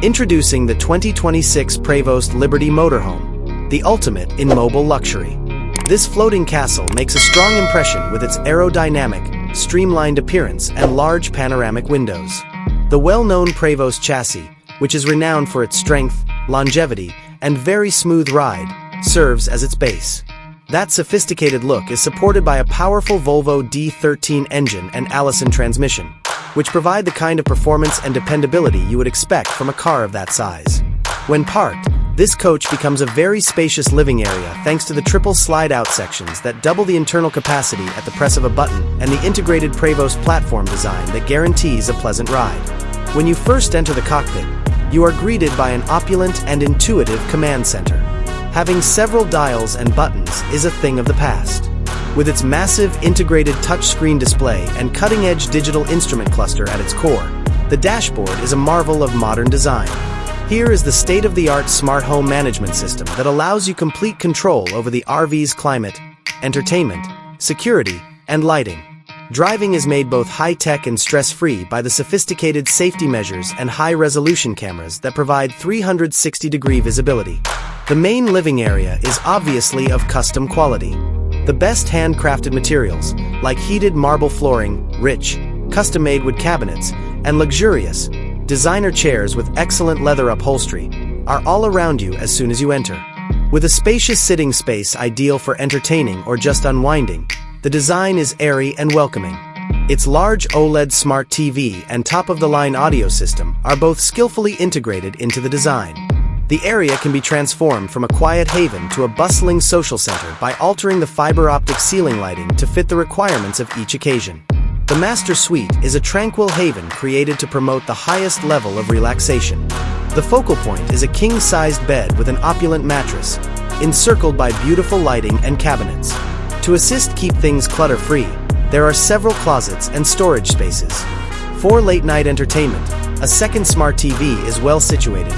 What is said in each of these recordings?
Introducing the 2026 Prevost Liberty Motorhome, the ultimate in mobile luxury. This floating castle makes a strong impression with its aerodynamic, streamlined appearance and large panoramic windows. The well-known Prevost chassis, which is renowned for its strength, longevity, and very smooth ride, serves as its base. That sophisticated look is supported by a powerful Volvo D13 engine and Allison transmission, which provide the kind of performance and dependability you would expect from a car of that size. When parked, this coach becomes a very spacious living area thanks to the triple slide-out sections that double the internal capacity at the press of a button and the integrated Prevost platform design that guarantees a pleasant ride. When you first enter the cockpit, you are greeted by an opulent and intuitive command center. Having several dials and buttons is a thing of the past. With its massive integrated touchscreen display and cutting-edge digital instrument cluster at its core, the dashboard is a marvel of modern design. Here is the state-of-the-art smart home management system that allows you complete control over the RV's climate, entertainment, security, and lighting. Driving is made both high-tech and stress-free by the sophisticated safety measures and high-resolution cameras that provide 360-degree visibility. The main living area is obviously of custom quality. The best handcrafted materials, like heated marble flooring, rich, custom-made wood cabinets, and luxurious, designer chairs with excellent leather upholstery, are all around you as soon as you enter. With a spacious sitting space ideal for entertaining or just unwinding, the design is airy and welcoming. Its large OLED smart TV and top-of-the-line audio system are both skillfully integrated into the design. The area can be transformed from a quiet haven to a bustling social center by altering the fiber-optic ceiling lighting to fit the requirements of each occasion. The Master Suite is a tranquil haven created to promote the highest level of relaxation. The focal point is a king-sized bed with an opulent mattress, encircled by beautiful lighting and cabinets. To assist keep things clutter-free, there are several closets and storage spaces. For late-night entertainment, a second smart TV is well situated,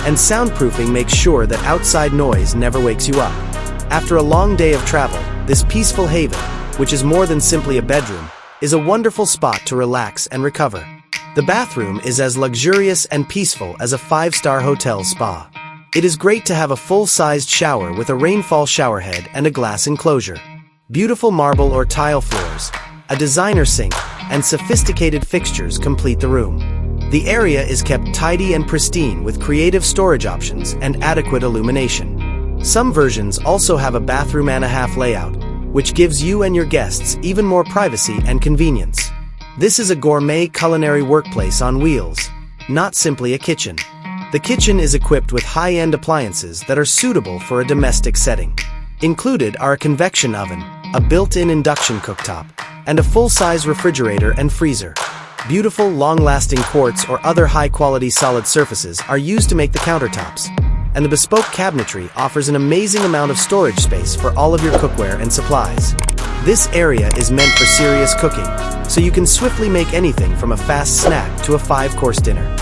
and soundproofing makes sure that outside noise never wakes you up. After a long day of travel, this peaceful haven, which is more than simply a bedroom, is a wonderful spot to relax and recover. The bathroom is as luxurious and peaceful as a five-star hotel spa. It is great to have a full-sized shower with a rainfall showerhead and a glass enclosure. Beautiful marble or tile floors, a designer sink, and sophisticated fixtures complete the room. The area is kept tidy and pristine with creative storage options and adequate illumination. Some versions also have a bathroom-and-a-half layout, which gives you and your guests even more privacy and convenience. This is a gourmet culinary workplace on wheels, not simply a kitchen. The kitchen is equipped with high-end appliances that are suitable for a domestic setting. Included are a convection oven, a built-in induction cooktop, and a full-size refrigerator and freezer. Beautiful, long-lasting quartz or other high-quality solid surfaces are used to make the countertops, and the bespoke cabinetry offers an amazing amount of storage space for all of your cookware and supplies. This area is meant for serious cooking, so you can swiftly make anything from a fast snack to a 5-course dinner.